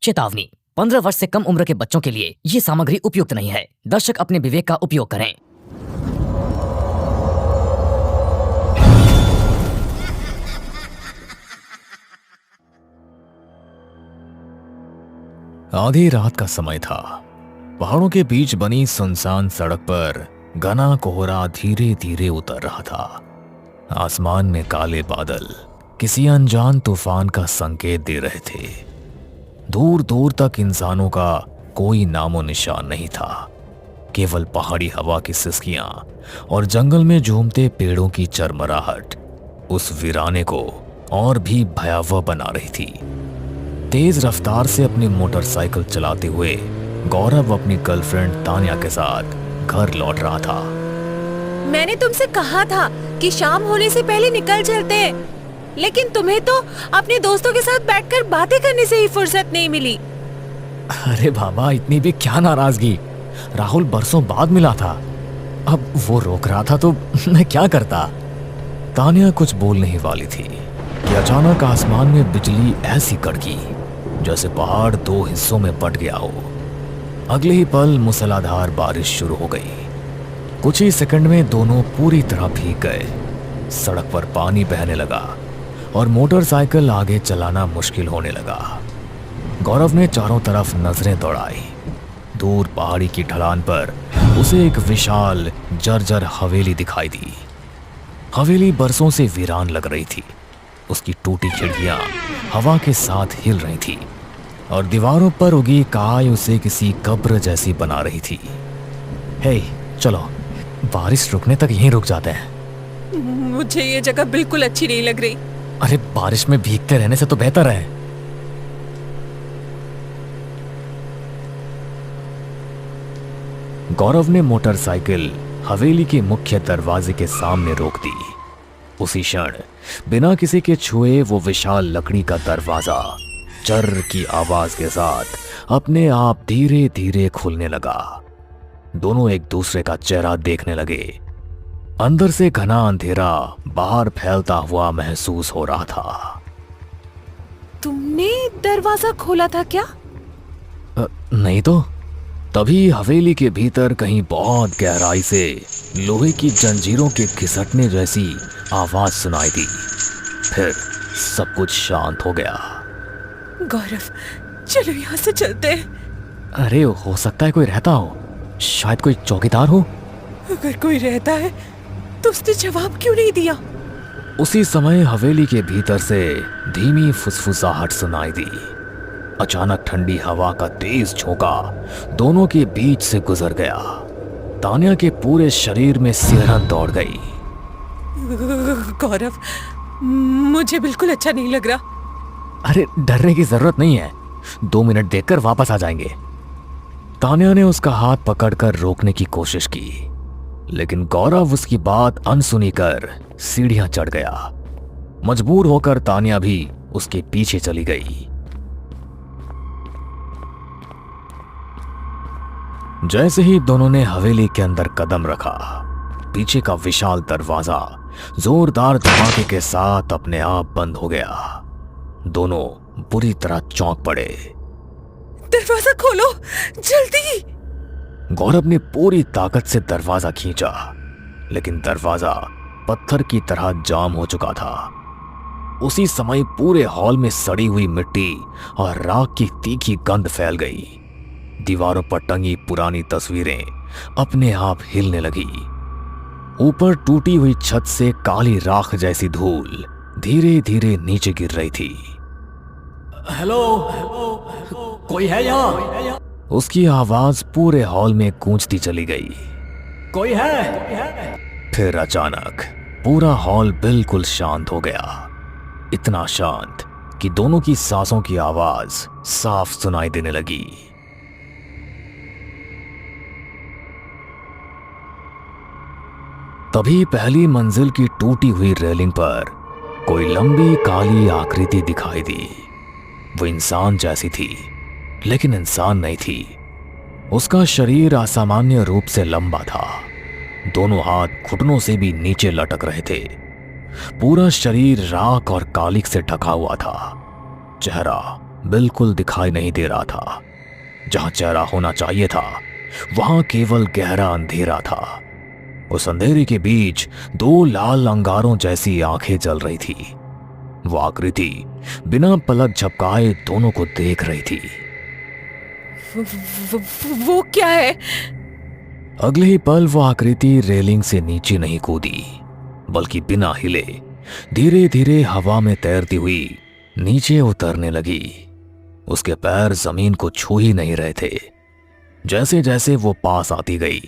चेतावनी, 15 वर्ष से कम उम्र के बच्चों के लिए ये सामग्री उपयुक्त नहीं है। दर्शक अपने विवेक का उपयोग करें। आधी रात का समय था। पहाड़ों के बीच बनी सुनसान सड़क पर घना कोहरा धीरे धीरे उतर रहा था। आसमान में काले बादल किसी अनजान तूफान का संकेत दे रहे थे। दूर दूर तक इंसानों का कोई नामो निशान नहीं था। केवल पहाड़ी हवा की सिसकियां और जंगल में झूमते पेड़ों की चरमराहट उस वीराने को और भी भयावह बना रही थी। तेज रफ्तार से अपनी मोटरसाइकिल चलाते हुए गौरव अपनी गर्लफ्रेंड तान्या के साथ घर लौट रहा था। मैंने तुमसे कहा था कि शाम होने से पहले निकल चलते हैं, लेकिन तुम्हें तो अपने दोस्तों के साथ बैठकर बातें करने से ही फुर्सत नहीं मिली। अरे बाबा, इतनी भी क्या नाराजगी। राहुल बरसों बाद मिला था। अब वो रोक रहा था तो मैं क्या करता। तान्या कुछ बोल नहीं वाली थी कि अचानक आसमान में बिजली ऐसी कड़की जैसे पहाड़ दो हिस्सों में बंट गया हो। अगले ही पल मूसलाधार बारिश शुरू हो गई। कुछ ही सेकंड में दोनों पूरी तरह भीग गए। सड़क पर पानी बहने लगा और मोटरसाइकिल आगे चलाना मुश्किल होने लगा। गौरव ने चारों तरफ नजरें दौड़ाई। दूर पहाड़ी की ढलान पर उसे एक विशाल जर्जर हवेली दिखाई दी। हवेली बरसों से वीरान लग रही थी। उसकी टूटी खिड़कियां हवा के साथ हिल रही थी और दीवारों पर उगी काई उसे किसी कब्र जैसी बना रही थी। हे, चलो बारिश रुकने तक यहीं रुक जाते हैं। मुझे ये जगह बिल्कुल अच्छी नहीं लग रही। अरे बारिश में भीगते रहने से तो बेहतर है। गौरव ने मोटरसाइकिल हवेली के मुख्य दरवाजे के सामने रोक दी। उसी क्षण बिना किसी के छुए वो विशाल लकड़ी का दरवाजा चर्र की आवाज के साथ अपने आप धीरे धीरे खुलने लगा। दोनों एक दूसरे का चेहरा देखने लगे। अंदर से घना अंधेरा बाहर फैलता हुआ महसूस हो रहा था। तुमने दरवाजा खोला था क्या? नहीं तो। तभी हवेली के भीतर कहीं बहुत गहराई से लोहे की जंजीरों के घिसटने जैसी आवाज सुनाई दी। फिर सब कुछ शांत हो गया। गौरव, चलो यहाँ से चलते हैं। अरे हो सकता है कोई रहता हो, शायद कोई चौकीदार हो। अगर कोई रहता है तो उसने जवाब क्यों नहीं दिया? उसी समय हवेली के भीतर से धीमी फुसफुसाहट सुनाई दी। अचानक ठंडी हवा का तेज झोंका दोनों के बीच से गुजर गया। तान्या के पूरे शरीर में सिहरन दौड़ गई। गौरव, मुझे बिल्कुल अच्छा नहीं लग रहा। अरे डरने की जरूरत नहीं है, 2 मिनट देखकर वापस आ जाएंगे। तान्या ने उसका हाथ पकड़कर रोकने की कोशिश की, लेकिन गौरव उसकी बात अनसुनी कर सीढ़ियां चढ़ गया। मजबूर होकर तान्या भी उसके पीछे चली गई। जैसे ही दोनों ने हवेली के अंदर कदम रखा, पीछे का विशाल दरवाजा जोरदार धमाके के साथ अपने आप बंद हो गया। दोनों बुरी तरह चौंक पड़े। दरवाजा खोलो, जल्दी! गौरव ने पूरी ताकत से दरवाजा खींचा, लेकिन दरवाजा पत्थर की तरह जाम हो चुका था। उसी समय पूरे हॉल में सड़ी हुई मिट्टी और राख की तीखी गंध फैल गई। दीवारों पर टंगी पुरानी तस्वीरें अपने आप हिलने लगी। ऊपर टूटी हुई छत से काली राख जैसी धूल धीरे धीरे नीचे गिर रही थी। हेलो, कोई है यहाँ? उसकी आवाज पूरे हॉल में गूंजती चली गई। कोई है? फिर अचानक पूरा हॉल बिल्कुल शांत हो गया। इतना शांत कि दोनों की सांसों की आवाज साफ सुनाई देने लगी। तभी पहली मंजिल की टूटी हुई रेलिंग पर कोई लंबी काली आकृति दिखाई दी। वो इंसान जैसी थी, लेकिन इंसान नहीं थी। उसका शरीर असामान्य रूप से लंबा था। दोनों हाथ घुटनों से भी नीचे लटक रहे थे। पूरा शरीर राख और कालिक से ढका हुआ था। चेहरा बिल्कुल दिखाई नहीं दे रहा था। जहां चेहरा होना चाहिए था वहां केवल गहरा अंधेरा था। उस अंधेरे के बीच दो लाल अंगारों जैसी आंखें जल रही थी। वो आकृति बिना पलक झपकाए दोनों को देख रही थी। वो क्या है? अगले ही पल वो आकृति रेलिंग से नीचे नहीं कूदी, बल्कि बिना हिले धीरे धीरे हवा में तैरती हुई नीचे उतरने लगी। उसके पैर जमीन को छू ही नहीं रहे थे। जैसे जैसे वो पास आती गई,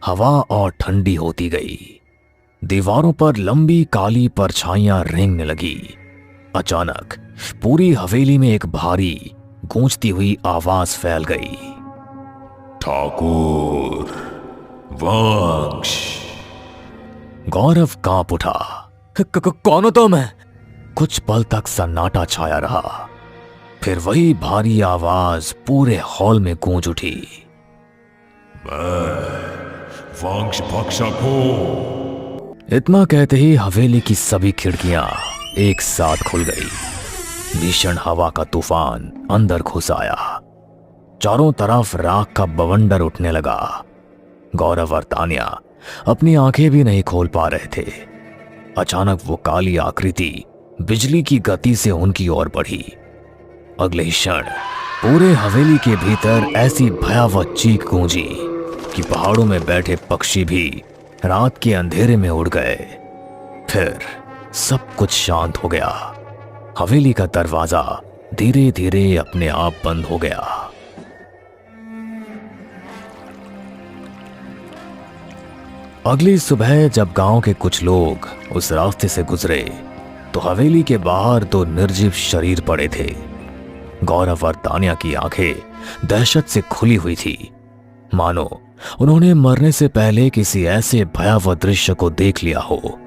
हवा और ठंडी होती गई। दीवारों पर लंबी काली परछाइयां रेंगने लगी। अचानक पूरी हवेली में एक भारी गूंजती हुई आवाज फैल गई। ठाकुर वंश। गौरव कांप उठा। कौन हो तुम? कुछ पल तक सन्नाटा छाया रहा। फिर वही भारी आवाज पूरे हॉल में गूंज उठी। वंश भक्षक हूं। इतना कहते ही हवेली की सभी खिड़कियां एक साथ खुल गई। भीषण हवा का तूफान अंदर घुस आया। चारों तरफ राख का बवंडर उठने लगा। गौरव और तान्या अपनी आंखें भी नहीं खोल पा रहे थे। अचानक वो काली आकृति बिजली की गति से उनकी ओर बढ़ी। अगले ही क्षण पूरे हवेली के भीतर ऐसी भयावह चीख गूंजी कि पहाड़ों में बैठे पक्षी भी रात के अंधेरे में उड़ गए। फिर सब कुछ शांत हो गया। हवेली का दरवाजा धीरे धीरे अपने आप बंद हो गया। अगली सुबह जब गांव के कुछ लोग उस रास्ते से गुजरे तो हवेली के बाहर दो निर्जीव शरीर पड़े थे। गौरव और तान्या की आंखें दहशत से खुली हुई थी, मानो उन्होंने मरने से पहले किसी ऐसे भयावह दृश्य को देख लिया हो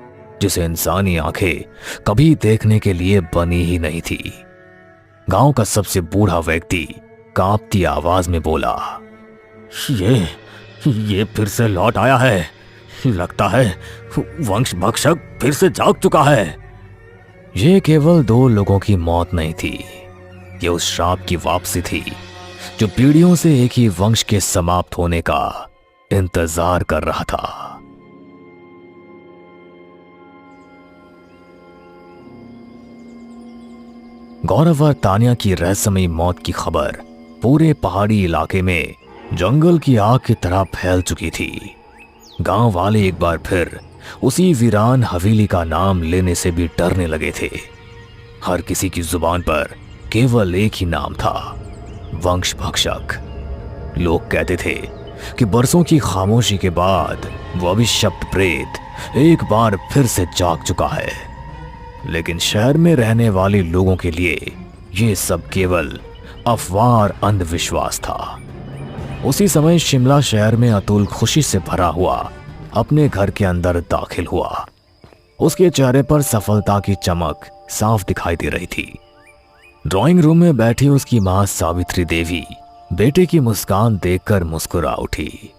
जिसे इंसानी आंखें कभी देखने के लिए बनी ही नहीं थी। गांव का सबसे बूढ़ा व्यक्ति कांपती आवाज में बोला, ये फिर से लौट आया है। लगता है वंश भक्षक फिर से जाग चुका है। ये केवल दो लोगों की मौत नहीं थी, ये उस श्राप की वापसी थी जो पीढ़ियों से एक ही वंश के समाप्त होने का इंतजार कर रहा था। गौरव और तान्या की रहस्यमयी मौत की खबर पूरे पहाड़ी इलाके में जंगल की आग की तरह फैल चुकी थी। गांव वाले एक बार फिर उसी वीरान हवेली का नाम लेने से भी डरने लगे थे। हर किसी की जुबान पर केवल एक ही नाम था, वंश भक्षक। लोग कहते थे कि बरसों की खामोशी के बाद वो अभिशप्त प्रेत एक बार फिर से जाग चुका है। लेकिन शहर में रहने वाले लोगों के लिए ये सब केवल अफवाह और अंधविश्वास था। उसी समय शिमला शहर में अतुल खुशी से भरा हुआ अपने घर के अंदर दाखिल हुआ। उसके चेहरे पर सफलता की चमक साफ दिखाई दे रही थी। ड्राइंग रूम में बैठी उसकी मां सावित्री देवी बेटे की मुस्कान देखकर मुस्कुरा उठी।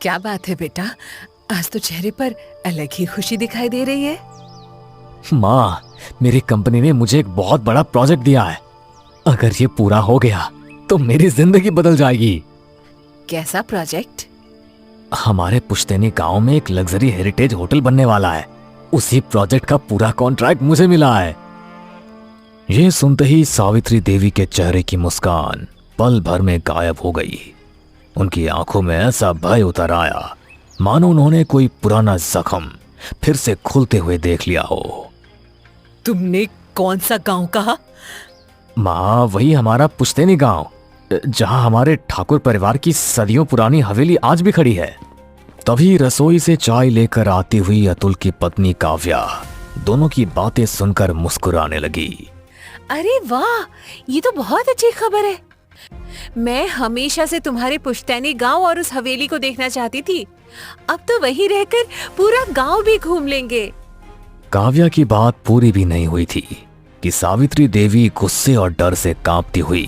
क्या बात है बेटा, आज तो चेहरे पर अलग ही खुशी दिखाई दे रही है। माँ, मेरी कंपनी ने मुझे एक बहुत बड़ा प्रोजेक्ट दिया है। अगर ये पूरा हो गया तो मेरी जिंदगी बदल जाएगी। कैसा प्रोजेक्ट? हमारे पुश्तैनी गांव में एक लग्जरी हेरिटेज होटल बनने वाला है। उसी प्रोजेक्ट का पूरा कॉन्ट्रैक्ट मुझे मिला है। यह सुनते ही सावित्री देवी के चेहरे की मुस्कान पल भर में गायब हो गई। उनकी आंखों में ऐसा भय उतर आया मानो उन्होंने कोई पुराना जख्म फिर से खुलते हुए देख लिया हो। तुमने कौन सा गांव कहा? माँ, वही हमारा पुश्तैनी गांव जहां हमारे ठाकुर परिवार की सदियों पुरानी हवेली आज भी खड़ी है। तभी रसोई से चाय लेकर आती हुई अतुल की पत्नी काव्या दोनों की बातें सुनकर मुस्कुराने लगी। अरे वाह, ये तो बहुत अच्छी खबर है। मैं हमेशा से तुम्हारे पुश्तैनी गांव और उस हवेली को देखना चाहती थी। अब तो वहीं रहकर पूरा गांव भी घूम लेंगे। काव्या की बात पूरी भी नहीं हुई थी कि सावित्री देवी गुस्से और डर से कांपती हुई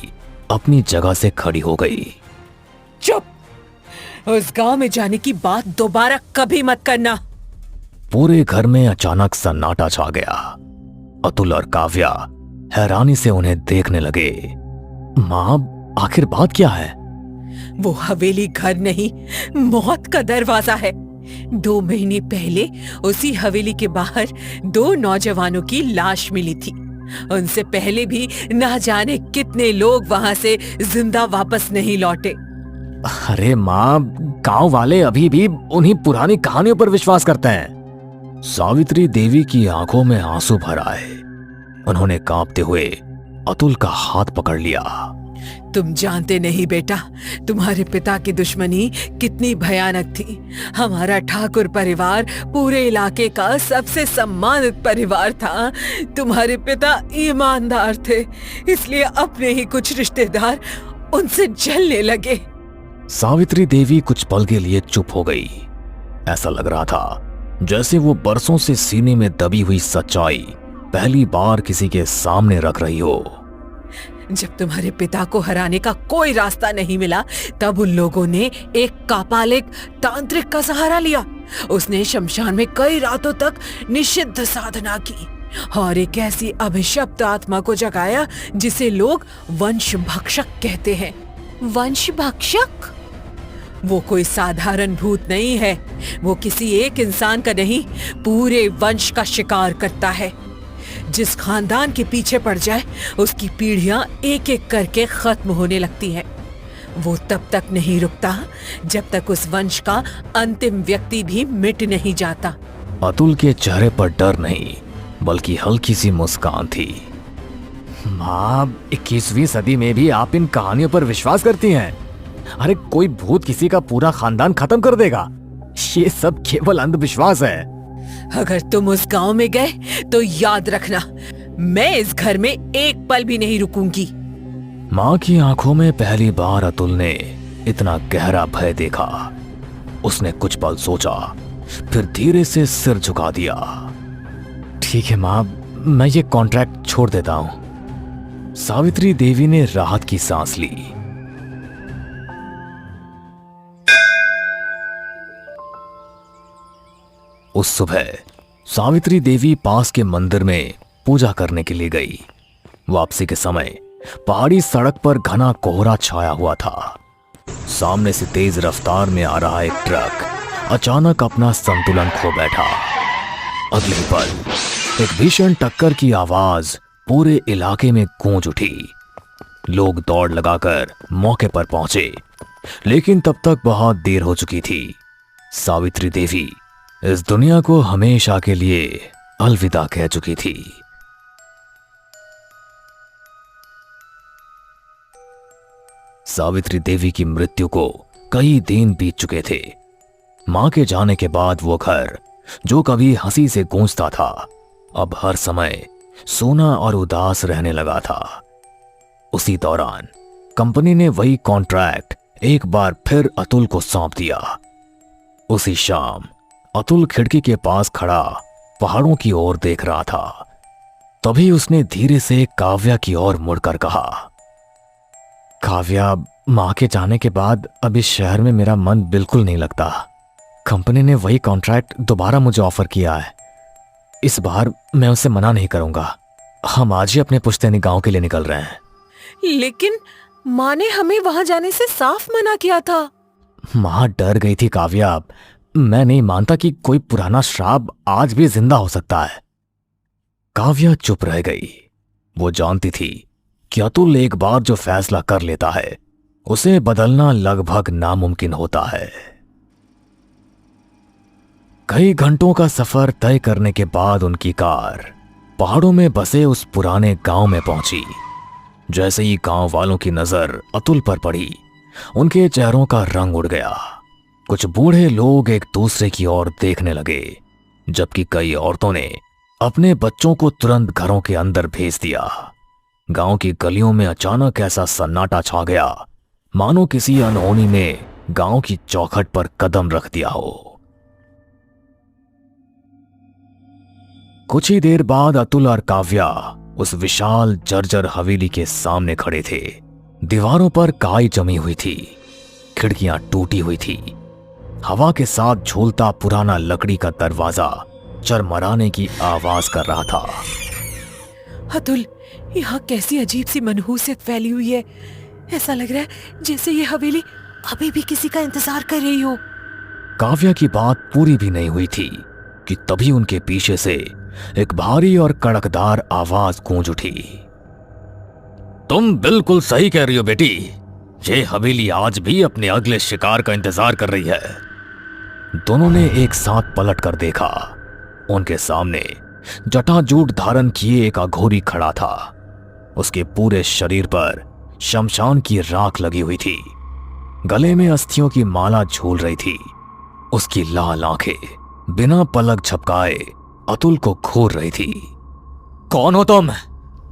अपनी जगह से खड़ी हो गई। चुप! उस गांव में जाने की बात दोबारा कभी मत करना। पूरे घर में अचानक सन्नाटा छा गया। अतुल और काव्या हैरानी से उन्हें देखने लगे। मां, आखिर बात क्या है? वो हवेली घर नहीं, मौत का दरवाजा है। 2 महीने पहले उसी हवेली के बाहर 2 नौजवानों की लाश मिली थी। उनसे पहले भी ना जाने कितने लोग वहां से जिंदा वापस नहीं लौटे। अरे मां, गांव वाले अभी भी उन्हीं पुरानी कहानियों पर विश्वास करते हैं। सावित्री देवी की आंखों में आंसू भर आए। उन्होंने कांपते हुए अतुल का हाथ पकड़ लिया। तुम जानते नहीं बेटा, तुम्हारे पिता की दुश्मनी कितनी भयानक थी। हमारा ठाकुर परिवार पूरे इलाके का सबसे सम्मानित परिवार था। तुम्हारे पिता ईमानदार थे, इसलिए अपने ही कुछ रिश्तेदार उनसे जलने लगे। सावित्री देवी कुछ पल के लिए चुप हो गई। ऐसा लग रहा था जैसे वो बरसों से सीने में दबी हुई सच्चाई पहली बार किसी के सामने रख रही हो। जब तुम्हारे पिता को हराने का कोई रास्ता नहीं मिला, तब उन लोगों ने एक कापालिक तांत्रिक का सहारा लिया। उसने शमशान में कई रातों तक निषिद्ध साधना की और एक ऐसी अभिशप्त आत्मा को जगाया जिसे लोग वंश भक्षक कहते हैं। वंश भक्षक? वो कोई साधारण भूत नहीं है। वो किसी एक इंसान का नहीं, पूरे वंश का शिकार करता है। जिस खानदान के पीछे पड़ जाए, उसकी पीढ़ियां एक एक करके खत्म होने लगती हैं। वो तब तक नहीं रुकता जब तक उस वंश का अंतिम व्यक्ति भी मिट नहीं जाता। अतुल के चेहरे पर डर नहीं, बल्कि हल्की सी मुस्कान थी। मां, 21वीं सदी में भी आप इन कहानियों पर विश्वास करती हैं? अरे कोई भूत किसी का पूरा खानदान खत्म कर देगा? ये सब केवल अंधविश्वास है। अगर तुम उस गांव में गए तो याद रखना, मैं इस घर में एक पल भी नहीं रुकूंगी। मां की आंखों में पहली बार अतुल ने इतना गहरा भय देखा। उसने कुछ पल सोचा, फिर धीरे से सिर झुका दिया। ठीक है मां, मैं ये कॉन्ट्रैक्ट छोड़ देता हूं। सावित्री देवी ने राहत की सांस ली। उस सुबह सावित्री देवी पास के मंदिर में पूजा करने के लिए गई। वापसी के समय पहाड़ी सड़क पर घना कोहरा छाया हुआ था। सामने से तेज रफ्तार में आ रहा एक ट्रक अचानक अपना संतुलन खो बैठा। अगले ही पल एक भीषण टक्कर की आवाज पूरे इलाके में गूंज उठी। लोग दौड़ लगाकर मौके पर पहुंचे, लेकिन तब तक बहुत देर हो चुकी थी। सावित्री देवी इस दुनिया को हमेशा के लिए अलविदा कह चुकी थी। सावित्री देवी की मृत्यु को कई दिन बीत चुके थे। मां के जाने के बाद वो घर जो कभी हंसी से गूंजता था, अब हर समय सोना और उदास रहने लगा था। उसी दौरान कंपनी ने वही कॉन्ट्रैक्ट एक बार फिर अतुल को सौंप दिया। उसी शाम अतुल खिड़की के पास खड़ा पहाड़ों की ओर देख रहा था। तभी उसने धीरे से काव्या की ओर मुड़कर कहा, काव्या, मां के जाने के बाद अब इस शहर में मेरा मन बिल्कुल नहीं लगता। कंपनी ने वही कॉन्ट्रैक्ट दोबारा मुझे ऑफर किया है। इस बार मैं उसे मना नहीं करूंगा। हम आज ही अपने पुश्तैनी गांव के लिए निकल रहे हैं। लेकिन माँ ने हमें वहां जाने से साफ मना किया था। मां डर गई थी काव्या। मैं नहीं मानता कि कोई पुराना श्राप आज भी जिंदा हो सकता है। काव्या चुप रह गई। वो जानती थी कि अतुल एक बार जो फैसला कर लेता है, उसे बदलना लगभग नामुमकिन होता है। कई घंटों का सफर तय करने के बाद उनकी कार पहाड़ों में बसे उस पुराने गांव में पहुंची। जैसे ही गांव वालों की नजर अतुल पर पड़ी, उनके चेहरों का रंग उड़ गया। कुछ बूढ़े लोग एक दूसरे की ओर देखने लगे, जबकि कई औरतों ने अपने बच्चों को तुरंत घरों के अंदर भेज दिया। गांव की गलियों में अचानक ऐसा सन्नाटा छा गया, मानो किसी अनहोनी ने गांव की चौखट पर कदम रख दिया हो। कुछ ही देर बाद अतुल और काव्या उस विशाल जर्जर हवेली के सामने खड़े थे। दीवारों पर काई जमी हुई थी, खिड़कियां टूटी हुई थी। हवा के साथ झूलता पुराना लकड़ी का दरवाजा चरमराने की आवाज कर रहा था। अतुल, यहाँ कैसी अजीब सी मनहूसियत फैली हुई है। ऐसा लग रहा है जैसे ये हवेली अभी भी किसी का इंतजार कर रही हो। काव्या की बात पूरी भी नहीं हुई थी कि तभी उनके पीछे से एक भारी और कड़कदार आवाज गूंज उठी। तुम बिल्कुल सही कह रही हो बेटी, ये हवेली आज भी अपने अगले शिकार का इंतजार कर रही है। दोनों ने एक साथ पलट कर देखा। उनके सामने जटाजूट धारण किए एक अघोरी खड़ा था। उसके पूरे शरीर पर शमशान की राख लगी हुई थी। गले में अस्थियों की माला झूल रही थी। उसकी लाल आंखें बिना पलक झपकाए अतुल को घूर रही थी। कौन हो तुम?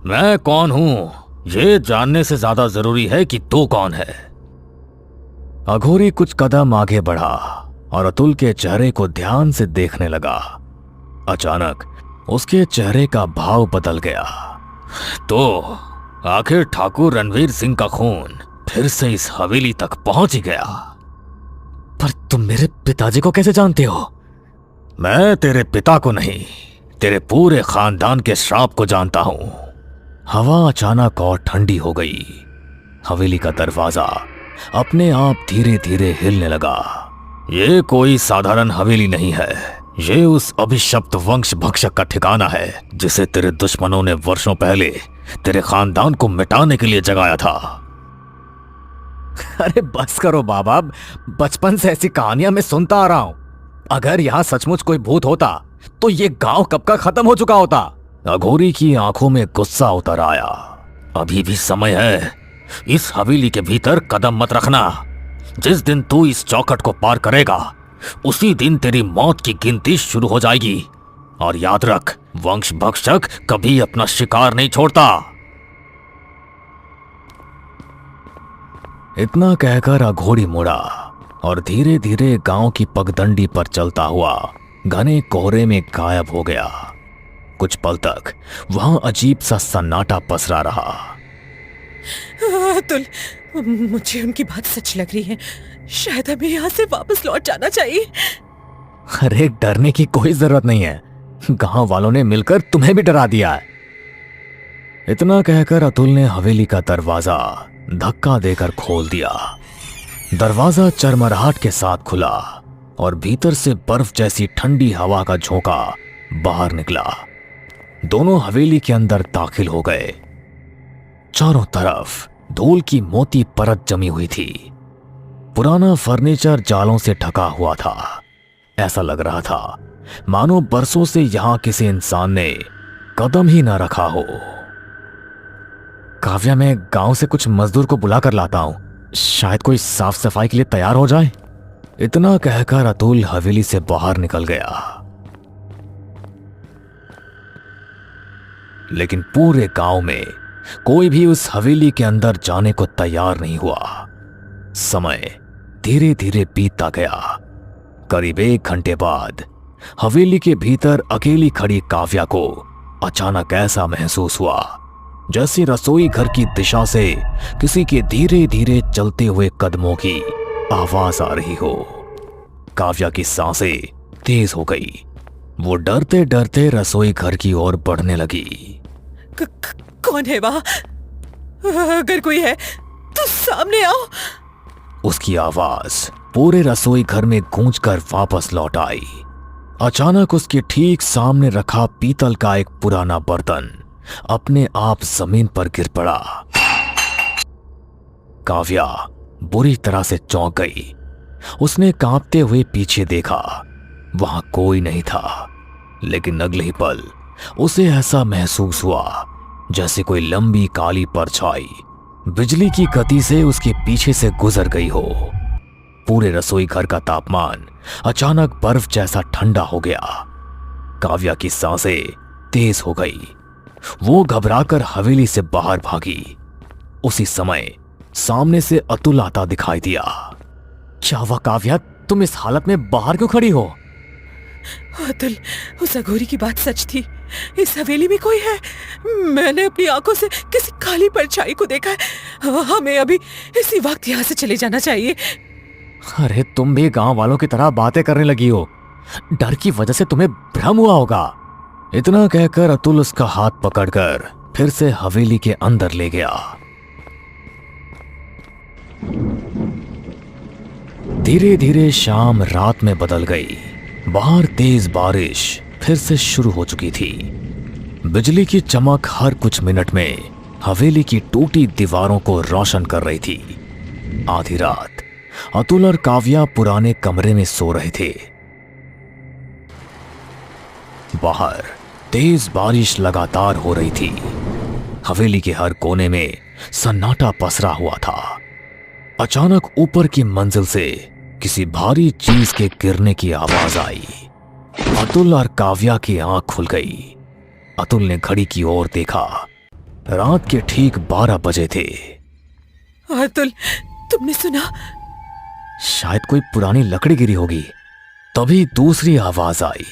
मैं कौन हूं ये जानने से ज्यादा जरूरी है कि तू कौन है। अघोरी कुछ कदम आगे बढ़ा और अतुल के चेहरे को ध्यान से देखने लगा। अचानक उसके चेहरे का भाव बदल गया। तो आखिर ठाकुर रणवीर सिंह का खून फिर से इस हवेली तक पहुंच ही गया। पर तुम मेरे पिताजी को कैसे जानते हो? मैं तेरे पिता को नहीं, तेरे पूरे खानदान के श्राप को जानता हूं। हवा अचानक और ठंडी हो गई। हवेली का दरवाजा अपने आप धीरे धीरे हिलने लगा। ये कोई साधारण हवेली नहीं है, ये उस अभिशप्त वंश भक्षक का ठिकाना है जिसे तेरे दुश्मनों ने वर्षों पहले तेरे खानदान को मिटाने के लिए जगाया था। अरे बस करो बाबा, बचपन से ऐसी कहानियां मैं सुनता आ रहा हूं। अगर यहां सचमुच कोई भूत होता तो ये गांव कब का खत्म हो चुका होता। अघोरी की आंखों में गुस्सा उतर आया। अभी भी समय है, इस हवेली के भीतर कदम मत रखना। जिस दिन तू इस चौखट को पार करेगा उसी दिन तेरी मौत की गिनती शुरू हो जाएगी। और याद रख, वंश भक्षक कभी अपना शिकार नहीं छोड़ता। इतना कहकर अघोरी मुड़ा और धीरे धीरे गांव की पगडंडी पर चलता हुआ घने कोहरे में गायब हो गया। कुछ पल तक वहां अजीब सा सन्नाटा पसरा रहा। अतुल, मुझे उनकी बात सच लग रही है। शायद हमें यहाँ से वापस लौट जाना चाहिए। अरे डरने की कोई जरूरत नहीं है, गांव वालों ने मिलकर तुम्हें भी डरा दिया है। इतना कहकर अतुल ने हवेली का दरवाजा धक्का देकर खोल दिया। दरवाजा चरमराहट के साथ खुला और भीतर से बर्फ जैसी ठंडी हवा का झोंका बाहर निकला। दोनों हवेली के अंदर दाखिल हो गए। चारों तरफ धूल की मोटी परत जमी हुई थी। पुराना फर्नीचर जालों से ढका हुआ था। ऐसा लग रहा था मानो बरसों से यहां किसी इंसान ने कदम ही न रखा हो। काव्या, मैं गांव से कुछ मजदूर को बुला कर लाता हूं, शायद कोई साफ सफाई के लिए तैयार हो जाए। इतना कहकर अतुल हवेली से बाहर निकल गया। लेकिन पूरे गांव में कोई भी उस हवेली के अंदर जाने को तैयार नहीं हुआ। समय धीरे धीरे बीतता गया। करीब 1 घंटे बाद हवेली के भीतर अकेली खड़ी काव्या को अचानक ऐसा महसूस हुआ जैसे रसोई घर की दिशा से किसी के धीरे धीरे चलते हुए कदमों की आवाज आ रही हो। काव्या की सांसें तेज हो गई। वो डरते डरते रसोई घर की ओर बढ़ने लगी। कौन है वहां? अगर कोई है तो सामने आओ। उसकी आवाज पूरे रसोई घर में गूंजकर वापस लौट आई। अचानक उसके ठीक सामने रखा पीतल का एक पुराना बर्तन अपने आप जमीन पर गिर पड़ा। काव्या बुरी तरह से चौंक गई। उसने कांपते हुए पीछे देखा, वहां कोई नहीं था। लेकिन अगले ही पल उसे ऐसा महसूस हुआ जैसे कोई लंबी काली परछाई बिजली की गति से उसके पीछे से गुजर गई हो। पूरे रसोई घर का तापमान अचानक बर्फ जैसा ठंडा हो गया। काव्या की सांसें तेज हो गई। वो घबराकर हवेली से बाहर भागी। उसी समय सामने से अतुल आता दिखाई दिया। क्या हुआ काव्या, तुम इस हालत में बाहर क्यों खड़ी हो? अतुल, उस अघोरी की बात सच थी। इस हवेली में कोई है। मैंने अपनी आंखों से किसी काली परछाई को देखा है। हमें अभी इसी वक्त यहाँ से चले जाना चाहिए। अरे तुम भी गांव वालों की तरह बातें करने लगी हो। डर की वजह से तुम्हें भ्रम हुआ होगा। इतना कहकर अतुल उसका हाथ पकड़कर फिर से हवेली के अंदर ले गया। धीरे धीरे शाम रात में बदल गई। बाहर तेज बारिश फिर से शुरू हो चुकी थी। बिजली की चमक हर कुछ मिनट में हवेली की टूटी दीवारों को रोशन कर रही थी। आधी रात अतुल और काव्या पुराने कमरे में सो रहे थे। बाहर तेज बारिश लगातार हो रही थी। हवेली के हर कोने में सन्नाटा पसरा हुआ था। अचानक ऊपर की मंजिल से किसी भारी चीज के गिरने की आवाज आई। अतुल और काव्या की आंख खुल गई। अतुल ने घड़ी की ओर देखा। रात के ठीक 12 बजे थे। अतुल, तुमने सुना? शायद कोई पुरानी लकड़ी गिरी होगी। तभी दूसरी आवाज आई।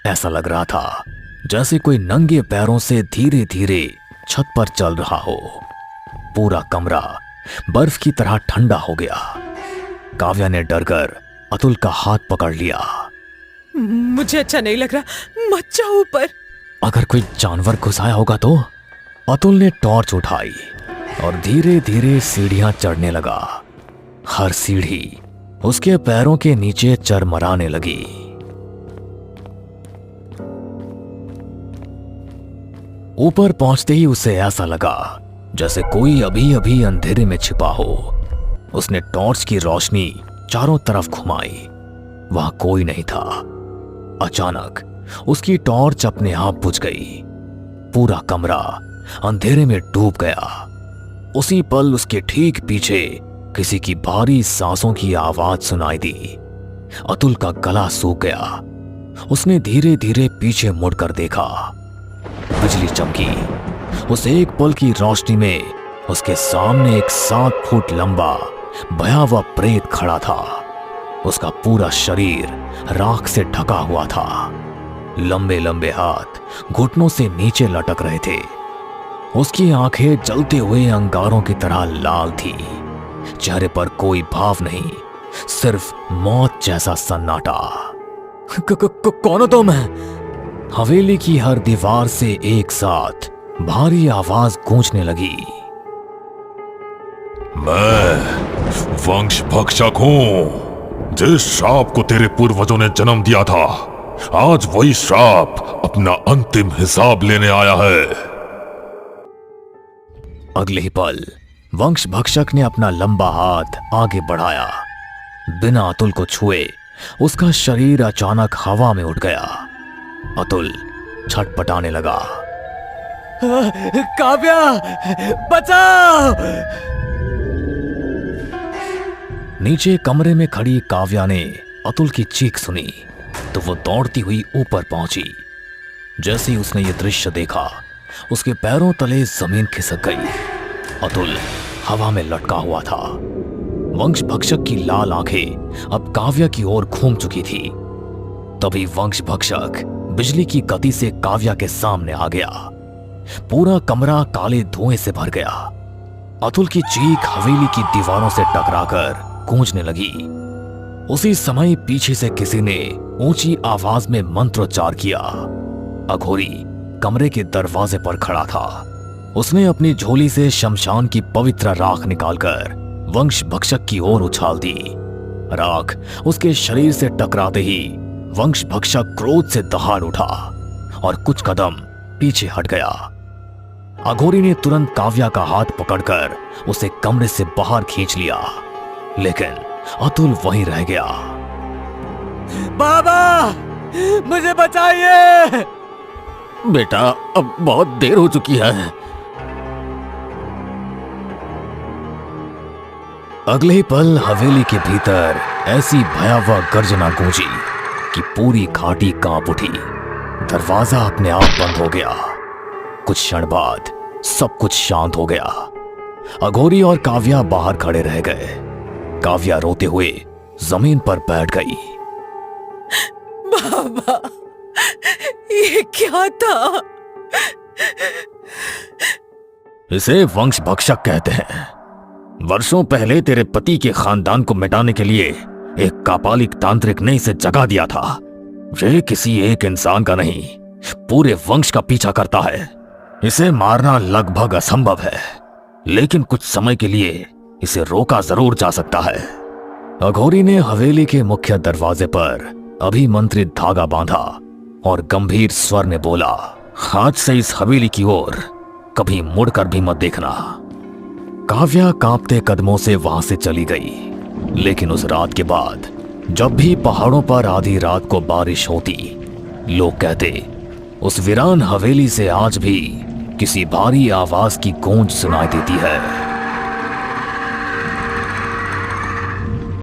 ऐसा लग रहा था जैसे कोई नंगे पैरों से धीरे धीरे छत पर चल रहा हो। पूरा कमरा बर्फ की तरह ठंडा हो गया। काव्या ने डरकर अतुल का हाथ पकड़ लिया। मुझे अच्छा नहीं लग रहा, मत जाओ ऊपर। अगर कोई जानवर घुस आया होगा तो? अतुल ने टॉर्च उठाई और धीरे धीरे सीढ़ियां चढ़ने लगा। हर सीढ़ी उसके पैरों के नीचे चरमराने लगी। ऊपर पहुंचते ही उसे ऐसा लगा जैसे कोई अभी अभी अंधेरे में छिपा हो। उसने टॉर्च की रोशनी चारों तरफ घुमाई। वहां कोई नहीं था। अचानक उसकी टॉर्च अपने आप बुझ गई। पूरा कमरा अंधेरे में डूब गया। उसी पल उसके ठीक पीछे किसी की भारी सांसों की आवाज सुनाई दी। अतुल का गला सूख गया। उसने धीरे धीरे पीछे मुड़कर देखा। बिजली चमकी। उस एक पल की रोशनी में उसके सामने एक 7 फुट लंबा भयावह प्रेत खड़ा था। उसका पूरा शरीर राख से ढका हुआ था। लंबे लंबे हाथ घुटनों से नीचे लटक रहे थे। उसकी आंखें जलते हुए अंगारों की तरह लाल थी। चेहरे पर कोई भाव नहीं, सिर्फ मौत जैसा सन्नाटा। कौन हो तुम? हवेली की हर दीवार से एक साथ भारी आवाज गूंजने लगी। मैं वंश भक्षक हूं। जिस श्राप को तेरे पूर्वजों ने जन्म दिया था, आज वही श्राप अपना अंतिम हिसाब लेने आया है। अगले ही पल वंश भक्षक ने अपना लंबा हाथ आगे बढ़ाया। बिना अतुल को छुए उसका शरीर अचानक हवा में उठ गया। अतुल छटपटाने लगा। काव्या, बचाओ! नीचे कमरे में खड़ी काव्या ने अतुल की चीख सुनी तो वो दौड़ती हुई ऊपर पहुंची। जैसे ही उसने ये दृश्य देखा, उसके पैरों तले जमीन खिसक गई। अतुल हवा में लटका हुआ था। वंश भक्षक की लाल आंखें अब काव्या की ओर घूम चुकी थी। तभी वंश भक्षक बिजली की गति से काव्या के सामने आ गया। पूरा कमरा काले धुएं से भर गया। अतुल की चीख हवेली की दीवारों से टकराकर गूंजने लगी। उसी समय पीछे से किसी ने ऊंची आवाज में मंत्रोच्चार किया। अघोरी कमरे के दरवाजे पर खड़ा था। उसने अपनी झोली से शमशान की पवित्र राख निकालकर वंश भक्षक की ओर उछाल दी। राख उसके शरीर से टकराते ही वंश भक्षक क्रोध से दहाड़ उठा और कुछ कदम पीछे हट गया। अघोरी ने तुरंत काव्या का हाथ पकड़कर उसे कमरे से बाहर खींच लिया, लेकिन अतुल वहीं रह गया। बाबा, मुझे बचाइए! बेटा, अब बहुत देर हो चुकी है। अगले ही पल हवेली के भीतर ऐसी भयावह गर्जना गूंजी कि पूरी घाटी कांप उठी। दरवाजा अपने आप बंद हो गया। कुछ क्षण बाद सब कुछ शांत हो गया। अघोरी और काव्या बाहर खड़े रह गए। काव्या रोते हुए जमीन पर बैठ गई। बाबा, ये क्या था? इसे वंश भक्षक कहते हैं। वर्षों पहले तेरे पति के खानदान को मिटाने के लिए एक कापालिक तांत्रिक ने इसे जगा दिया था। ये किसी एक इंसान का नहीं, पूरे वंश का पीछा करता है। इसे मारना लगभग असंभव है, लेकिन कुछ समय के लिए इसे रोका जरूर जा सकता है। अघोरी ने हवेली के मुख्य दरवाजे पर अभिमंत्रित धागा बांधा और गंभीर स्वर ने बोला, आज से इस हवेली की ओर कभी मुड़कर भी मत देखना। काव्या कांपते कदमों से वहां से चली गई, लेकिन उस रात के बाद जब भी पहाड़ों पर आधी रात को बारिश होती, लोग कहते उस वीरान हवेली से आज भी किसी भारी आवाज की गूंज सुनाई देती है।